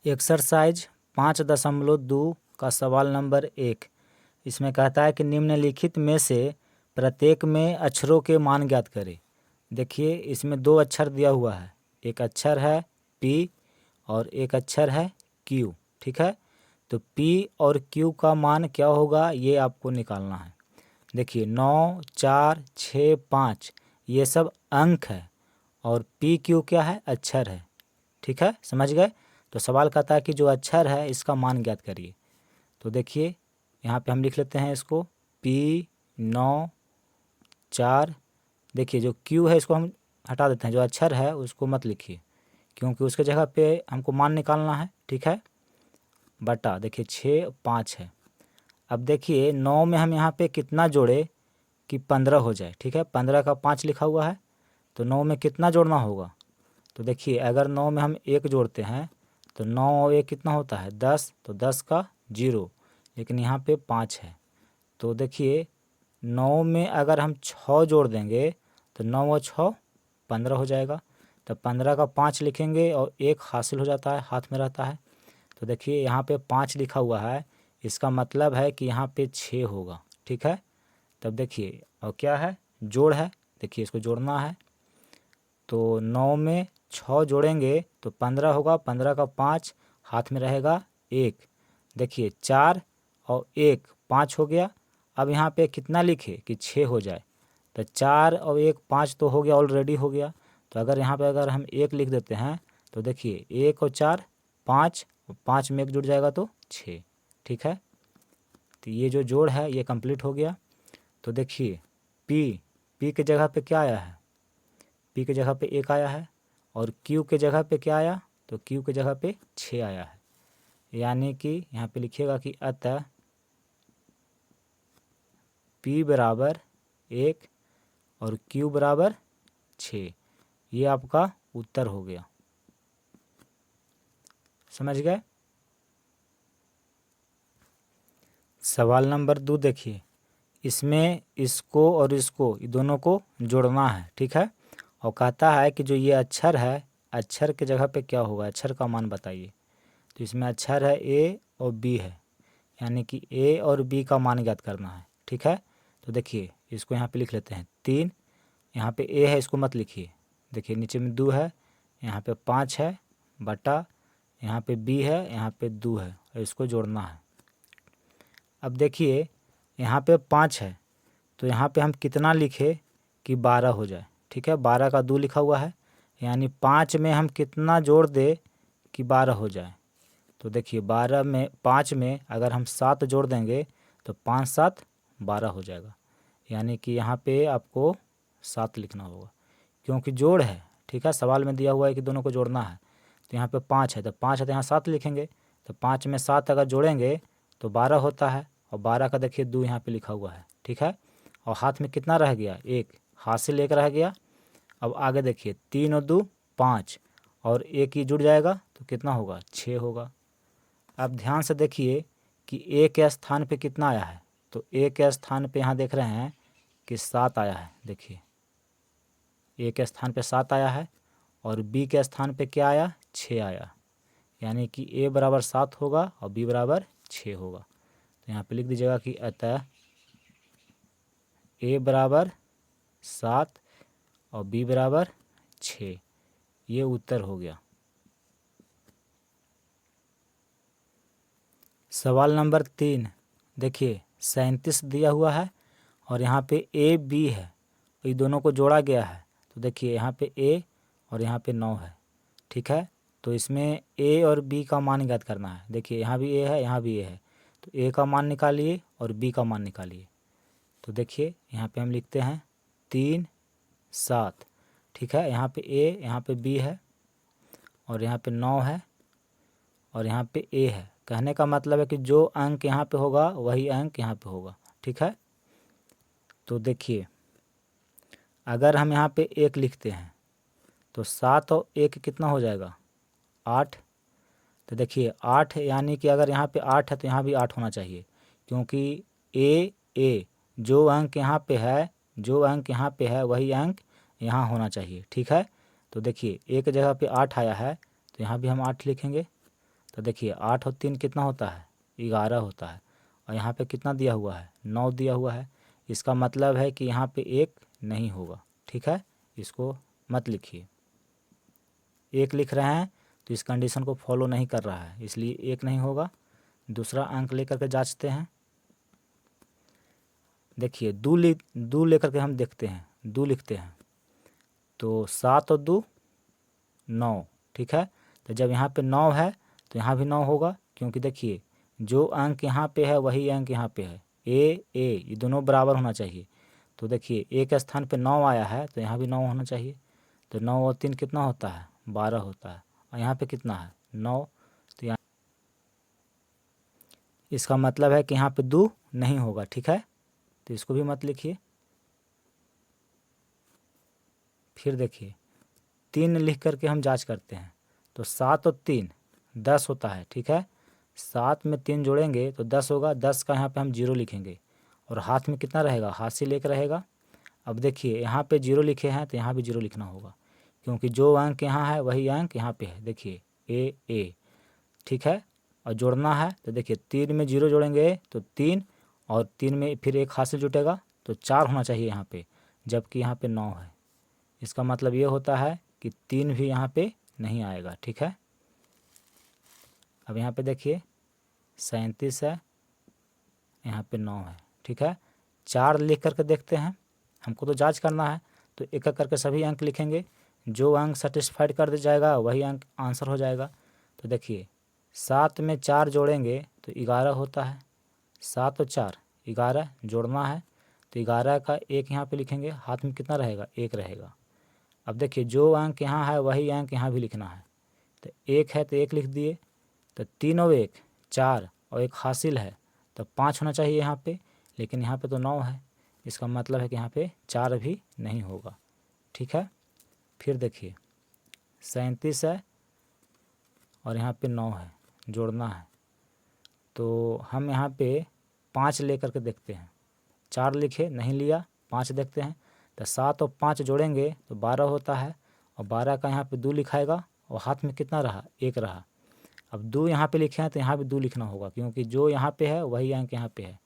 Exercise 5.2 का सवाल number 1। इसमें कहता है कि निम्नलिखित में से प्रत्येक में अक्षरों के मान ज्ञात करें। देखिए इसमें 2 अक्षर दिया हुआ है, एक अक्षर है P और एक अक्षर है Q। ठीक है, तो P और Q का मान क्या होगा ये आपको निकालना है। देखिए 9, 4, 6, 5 ये सब अंक है और PQ क्या है, अक्षर है। ठीक है, समझ गए। तो सवाल कहता है कि जो अक्षर है इसका मान ज्ञात करिए। तो देखिए यहाँ पे हम लिख लेते हैं इसको P 9 4। देखिए जो Q है इसको हम हटा देते हैं, जो अक्षर है उसको मत लिखिए क्योंकि उसके जगह पे हमको मान निकालना है। ठीक है, बटा देखिए 6 5 है। अब देखिए 9 में हम यहाँ पे कितना जोड़े कि 15 हो जाए। ठीक है, 15 का 5 लिखा हुआ है तो 9 में कितना जोड़ना होगा। तो देखिए अगर 9 में हम 1 जोड़ते हैं तो 9 और 1 कितना होता है 10, तो 10 का 0, लेकिन यहाँ पे 5 है। तो देखिए 9 में अगर हम 6 जोड़ देंगे तो 9 और 6 15 हो जाएगा। तो 15 का 5 लिखेंगे और 1 हासिल हो जाता है, हाथ में रहता है। तो देखिए यहाँ पे 5 लिखा हुआ है, इसका मतलब है कि यहाँ पे 6 होगा। ठीक है, तब देखिए और क्या है, जोड़ है। देखिए इसको जोड़ना है तो 9 में 6 जोड़ेंगे तो 15 होगा, 15 का 5 हाथ में रहेगा 1। देखिए 4 और 1 5 हो गया। अब यहाँ पे कितना लिखे कि 6 हो जाए, तो 4 और 1 5 तो हो गया, ऑलरेडी हो गया। तो अगर यहाँ पे अगर हम 1 लिख देते हैं तो देखिए 1 और 4 5, 5 में 1 जुड़ जाएगा तो 6। ठीक है, तो ये जो जोड़ है ये कंप्लीट हो गया। तो देखिए P के जगह पे क्या आया है, P के जगह पे 1 आया है और Q के जगह पे क्या आया, तो Q के जगह पे 6 आया है। यानी कि यहाँ पे लिखिएगा कि अतः P बराबर 1 और Q बराबर 6। ये आपका उत्तर हो गया। समझ गए। सवाल नंबर 2 देखिए, इसमें इसको और इसको दोनों को जोड़ना है। ठीक है, और कहता है कि जो ये अक्षर है, अक्षर के जगह पे क्या होगा, अक्षर का मान बताइए। तो इसमें अक्षर है A और B है, यानी कि A और B का मान ज्ञात करना है। ठीक है, तो देखिए इसको यहाँ पे लिख लेते हैं 3। यहाँ पे A है, इसको मत लिखिए। देखिए नीचे में 2 है, यहाँ पे 5 है, बटा यहाँ पे B है, यहाँ पे 2 है और इसको जोड़ना है। अब देखिए यहाँ पे 5 है तो यहाँ पे हम कितना लिखे कि 12 हो जाए। ठीक है, 12 का 2 लिखा हुआ है, यानी 5 में हम कितना जोड़ दे कि 12 हो जाए। तो देखिए 12 में 5 में अगर हम 7 जोड़ देंगे तो 5 7 12 हो जाएगा। यानी कि यहाँ पे आपको 7 लिखना होगा क्योंकि जोड़ है। ठीक है, सवाल में दिया हुआ है कि दोनों को जोड़ना है। तो यहाँ पे 5 है तो 5 है तो यहाँ 7 लिखेंगे। तो 5 में 7 अगर जोड़ेंगे तो 12 होता है और 12 का देखिए 2 यहाँ पे लिखा हुआ है। ठीक है, और हाथ में कितना रह गया, 1, हासिल 1 रह गया। अब आगे देखिए 3 और 2 5 और 1 ही जुड़ जाएगा तो कितना होगा, 6 होगा। अब ध्यान से देखिए कि A के स्थान पे कितना आया है, तो A के स्थान पे यहाँ देख रहे हैं कि 7 आया है। देखिए A के स्थान पे 7 आया है और B के स्थान पे क्या आया, 6 आया। यानी कि A बराबर 7 होगा और B बराबर 6 होगा। तो यहाँ पे लिख दीजिएगा कि अतः A बराबर 7 और B बराबर 6। ये उत्तर हो गया। सवाल नंबर 3 देखिए 37 दिया हुआ है और यहाँ पे A B है, ये दोनों को जोड़ा गया है। तो देखिए यहाँ पे A और यहाँ पे 9 है। ठीक है, तो इसमें A और B का मान ज्ञात करना है। देखिए यहाँ भी A है, यहाँ भी A है, तो A का मान निकालिए और B का मान निकालिए। तो देखिए यहाँ पे हम लिखते हैं 3 7। ठीक है, यहाँ पे A, यहाँ पे B है और यहाँ पे 9 है और यहाँ पे A है। कहने का मतलब है कि जो अंक यहाँ पे होगा वही अंक यहाँ पे होगा। ठीक है, तो देखिए अगर हम यहाँ पे 1 लिखते हैं तो 7 और 1 कितना हो जाएगा, 8। तो देखिए 8 यानी कि अगर यहाँ पे 8 है तो यहाँ भी 8 होना चाहिए क्योंकि A जो अंक यहाँ पे है, जो अंक यहाँ पे है वही अंक यहाँ होना चाहिए। ठीक है, तो देखिए 1 जगह पे 8 आया है तो यहाँ भी हम 8 लिखेंगे। तो देखिए 8 और 3 कितना होता है, 11 होता है। और यहाँ पे कितना दिया हुआ है, 9 दिया हुआ है। इसका मतलब है कि यहाँ पे 1 नहीं होगा। ठीक है, इसको मत लिखिए। 1 लिख रहे हैं तो इस कंडीशन को फॉलो नहीं कर रहा है, इसलिए 1 नहीं होगा। दूसरा अंक लेकर के जांचते हैं। देखिए 2 लेकर के हम देखते हैं, 2 लिखते हैं तो 7 और 2 9। ठीक है, तो जब यहाँ पे 9 है तो यहाँ भी 9 होगा, क्योंकि देखिए जो अंक यहाँ पे है वही अंक यहाँ पे है। ए ये दोनों बराबर होना चाहिए। तो देखिए एक स्थान पे 9 आया है तो यहाँ भी 9 होना चाहिए। तो 9 और 3 कितना होता है, 12 होता है। और यहाँ पे कितना है, 9। तो यहाँ इसका मतलब है कि यहाँ पे 2 नहीं होगा। ठीक है, तो इसको भी मत लिखिए। फिर देखिए 3 लिख करके हम जांच करते हैं। तो 7 और 3 10 होता है। ठीक है, 7 में 3 जोड़ेंगे तो 10 होगा। 10 का यहाँ पे हम 0 लिखेंगे और हाथ में कितना रहेगा, हासिल 1 रहेगा। अब देखिए यहाँ पे 0 लिखे हैं तो यहाँ भी 0 लिखना होगा, क्योंकि जो अंक यहाँ है वही अंक यहाँ पे है। देखिए ए। ठीक है, और जोड़ना है तो देखिए 3 में 0 जोड़ेंगे तो 3, और 3 में फिर 1 हासिल जुटेगा तो 4 होना चाहिए यहाँ पे, जबकि यहाँ पे 9 है। इसका मतलब ये होता है कि 3 भी यहाँ पे नहीं आएगा। ठीक है, अब यहाँ पे देखिए 37 है, यहाँ पे 9 है। ठीक है, 4 लिख करके देखते हैं, हमको तो जांच करना है। तो एक एक करके सभी अंक लिखेंगे, जो अंक सेटिस्फाइड कर दिया जाएगा वही अंक आंसर हो जाएगा। तो देखिए 7 में 4 जोड़ेंगे तो 11 होता है। 7 और 4 11, जोड़ना है तो 11 का 1 यहाँ पे लिखेंगे, हाथ में कितना रहेगा, 1 रहेगा। अब देखिए जो अंक यहाँ है वही अंक यहाँ भी लिखना है। तो 1 है तो 1 लिख दिए। तो 3 और 1 4, और 1 हासिल है तो 5 होना चाहिए यहाँ पे, लेकिन यहाँ पे तो 9 है। इसका मतलब है कि यहाँ पे 4 भी नहीं होगा। ठीक है, फिर देखिए 37 है और यहाँ पे 9 है, जोड़ना है। तो हम यहाँ पे 5 ले करके देखते हैं। 4 लिखे, नहीं लिया, 5 देखते हैं। तो 7 और 5 जोड़ेंगे तो 12 होता है, और 12 का यहाँ पे 2 लिखाएगा, और हाथ में कितना रहा, 1 रहा। अब 2 यहाँ पे लिखे हैं तो यहाँ भी 2 लिखना होगा, क्योंकि जो यहाँ पे है वही अंक यहाँ पे है।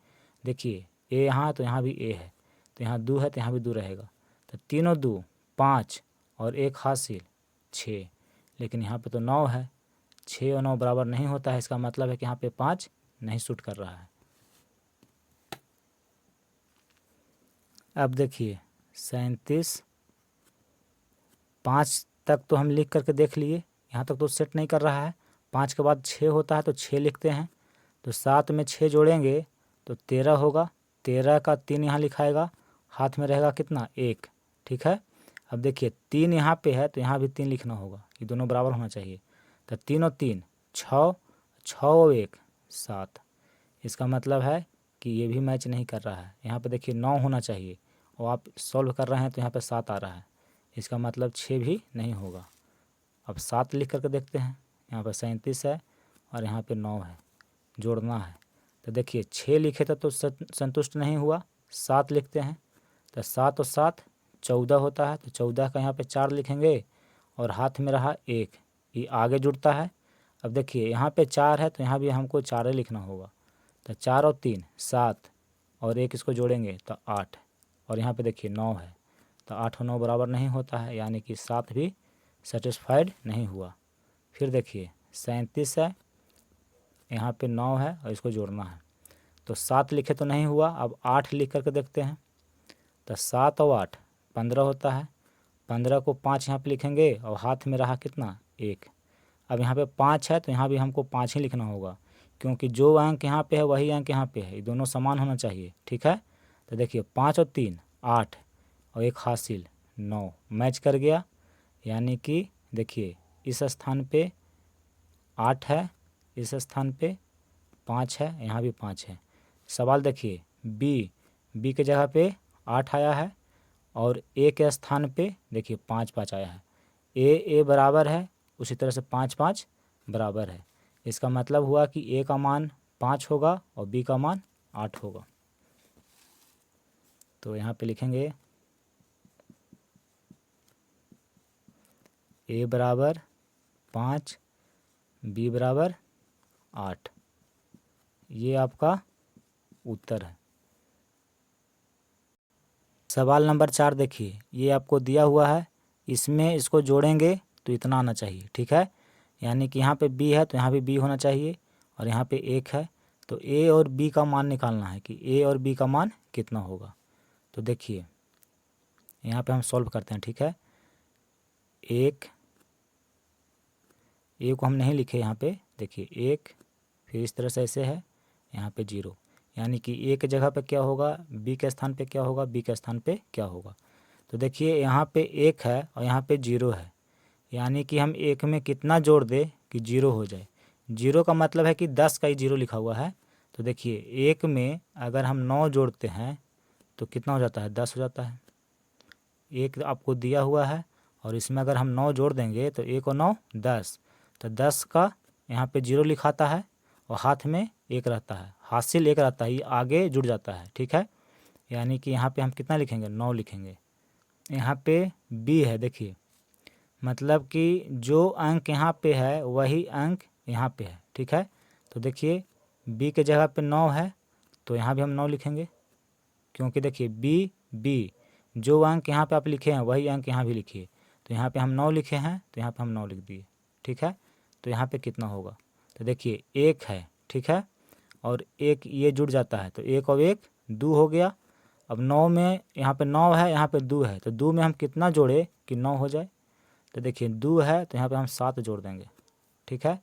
देखिए ए यहाँ है तो यहाँ भी ए है, तो यहाँ 2 है तो यहाँ भी 2 रहेगा। तो 3 और 2 5, और 1 हासिल 6, लेकिन यहाँ पे तो 9 है। 6 और 9 बराबर नहीं होता है, इसका मतलब है कि यहाँ पे 5 नहीं सूट कर रहा है। अब देखिए 37, 5 तक तो हम लिख करके देख लिए, यहाँ तक तो सेट नहीं कर रहा है। 5 के बाद 6 होता है तो 6 लिखते हैं। तो 7 में 6 जोड़ेंगे तो 13 होगा। 13 का 3 यहाँ लिखाएगा, हाथ में रहेगा कितना, 1। ठीक है, अब देखिए 3 यहाँ पे है तो यहाँ भी 3 लिखना होगा, ये दोनों बराबर होना चाहिए। तो 3 और 3 6, 6 और 1 7। इसका मतलब है कि ये भी मैच नहीं कर रहा है। यहाँ पे देखिए 9 होना चाहिए, और आप सॉल्व कर रहे हैं तो यहाँ पे 7 आ रहा है। इसका मतलब 6 भी नहीं होगा। अब 7 लिख करके देखते हैं। यहाँ पर 37 है और यहाँ पे 9 है, जोड़ना है। तो देखिए 6 लिखे थे तो संतुष्ट नहीं हुआ, 7 लिखते हैं। तो 7 और 7 14 होता है, तो 14 का यहाँ पे 4 लिखेंगे, और हाथ में रहा 1, ये आगे जुड़ता है। अब देखिए यहाँ पे 4 है तो यहाँ भी हमको 4 ही लिखना होगा। तो 4 और 3 7, और 1 इसको जोड़ेंगे तो 8, और यहाँ पे देखिए 9 है। तो 8 और 9 बराबर नहीं होता है, यानी कि 7 भी सेटिस्फाइड नहीं हुआ। फिर देखिए 37 है, यहाँ पे 9 है और इसको जोड़ना है। तो 7 लिखे तो नहीं हुआ, अब 8 लिख करके देखते हैं। तो 7 और 8 15 होता है। 15 को 5 यहाँ पे लिखेंगे, और हाथ में रहा कितना, 1। अब यहाँ पे 5 है तो यहाँ भी हमको 5 ही लिखना होगा, क्योंकि जो अंक यहाँ पे है वही अंक यहाँ पे है, ये दोनों समान होना चाहिए। ठीक है, तो देखिए 5 और 3 8, और 1 हासिल 9, मैच कर गया। यानी कि देखिए इस स्थान पे 8 है, इस स्थान पे 5 है, यहाँ भी 5 है। सवाल देखिए बी के जगह पे 8 आया है, और ए के स्थान पे देखिए 5 5 आया है। ए बराबर है, उसी तरह से 5 5 बराबर है। इसका मतलब हुआ कि ए का मान 5 होगा और बी का मान 8 होगा। तो यहाँ पे लिखेंगे ए बराबर 5, बी बराबर 8। ये आपका उत्तर है। सवाल नंबर 4 देखिए, ये आपको दिया हुआ है, इसमें इसको जोड़ेंगे तो इतना आना चाहिए, ठीक है। यानी कि यहाँ पे b है तो यहाँ भी b होना चाहिए, और यहाँ पे 1 है तो a और b का मान निकालना है कि a और b का मान कितना होगा। तो देखिए यहाँ पे हम सॉल्व करते हैं, ठीक है। एक a को हम नहीं लिखे यहाँ पे, देखिए 1, फिर इस तरह से ऐसे है, यहाँ पे 0, यानी कि a के जगह पे क्या होगा, b के स्थान पे क्या होगा, b के स्थान पे क्या होगा। तो देखिए यहाँ पे 1 है और यहाँ पे 0 है, यानी कि हम 1 में कितना जोड़ दे कि 0 हो जाए। 0 का मतलब है कि 10 का ही 0 लिखा हुआ है। तो देखिए 1 में अगर हम 9 जोड़ते हैं तो कितना हो जाता है, 10 हो जाता है। 1 आपको दिया हुआ है और इसमें अगर हम 9 जोड़ देंगे तो 1 और 9 10, तो 10 का यहाँ पे 0 लिखाता है और हाथ में 1 रहता है, हासिल 1 रहता है, ये आगे जुड़ जाता है, ठीक है। यानी कि यहाँ पे हम कितना लिखेंगे, 9 लिखेंगे। यहाँ पे b है, देखिए मतलब कि जो अंक यहाँ पे है वही अंक यहाँ पे है, ठीक है। तो देखिए b के जगह पे 9 है तो यहाँ भी हम 9 लिखेंगे, क्योंकि देखिए b जो अंक यहाँ पे आप लिखे हैं वही अंक यहाँ भी लिखिए। तो यहाँ पे हम 9 लिखे हैं तो यहाँ पे हम 9 लिख दिए, ठीक है। तो यहाँ पे कितना होगा, तो देखिए 1 है, ठीक है, और 1 ये जुड़ जाता है तो 1 और 1 2 हो गया। अब 9 में यहाँ पे 9 है, यहाँ पे 2 है, तो 2 में हम कितना जोड़े कि 9 हो जाए। तो देखिए 2 है तो यहाँ पे हम 7 जोड़ देंगे, ठीक है।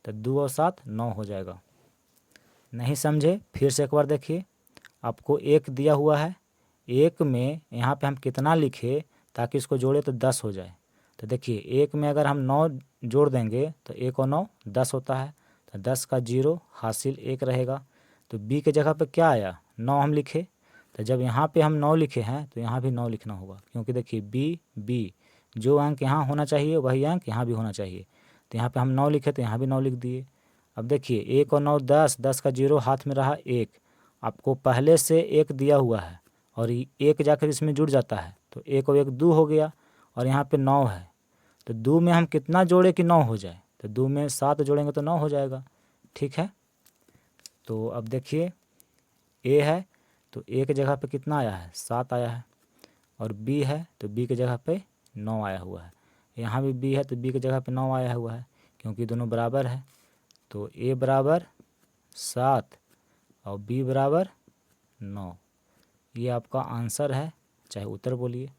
तो 2 और 7 9 हो जाएगा। नहीं समझे फिर से एक बार देखिए, आपको 1 दिया हुआ है, 1 में यहाँ पे हम कितना लिखे ताकि इसको जोड़े तो 10 हो जाए। तो देखिए 1 में अगर हम 9 जोड़ देंगे तो 1 और 9 10 होता है, तो 10 का 0 हासिल 1 रहेगा। तो b के जगह पे क्या आया, 9 हम लिखे, तो जब यहाँ पे हम 9 लिखे हैं तो यहाँ भी 9 लिखना होगा, क्योंकि देखिए b जो अंक यहाँ होना चाहिए वही अंक यहाँ भी होना चाहिए। तो यहाँ पे हम 9 लिखे तो यहाँ भी 9 लिख दिए। अब देखिए 1 और 9 10, 10 का 0 हाथ में रहा 1, आपको पहले से 1 दिया हुआ है और 1 जाकर इसमें जुड़ जाता है, तो 1 और 1 2 हो गया, और यहाँ पे 9 है तो 2 में हम कितना जोड़े कि 9 हो जाए, तो 2 में 7 जोड़ेंगे तो 9 हो जाएगा, ठीक है। तो अब देखिए a है तो a के जगह पे कितना आया है, 7 आया है, और b है तो b के जगह पे 9 आया हुआ है। यहाँ भी b है तो b के जगह पे 9 आया हुआ है, क्योंकि दोनों बराबर है। तो a बराबर 7 और b बराबर 9, ये आपका आंसर है, चाहे उत्तर बोलिए।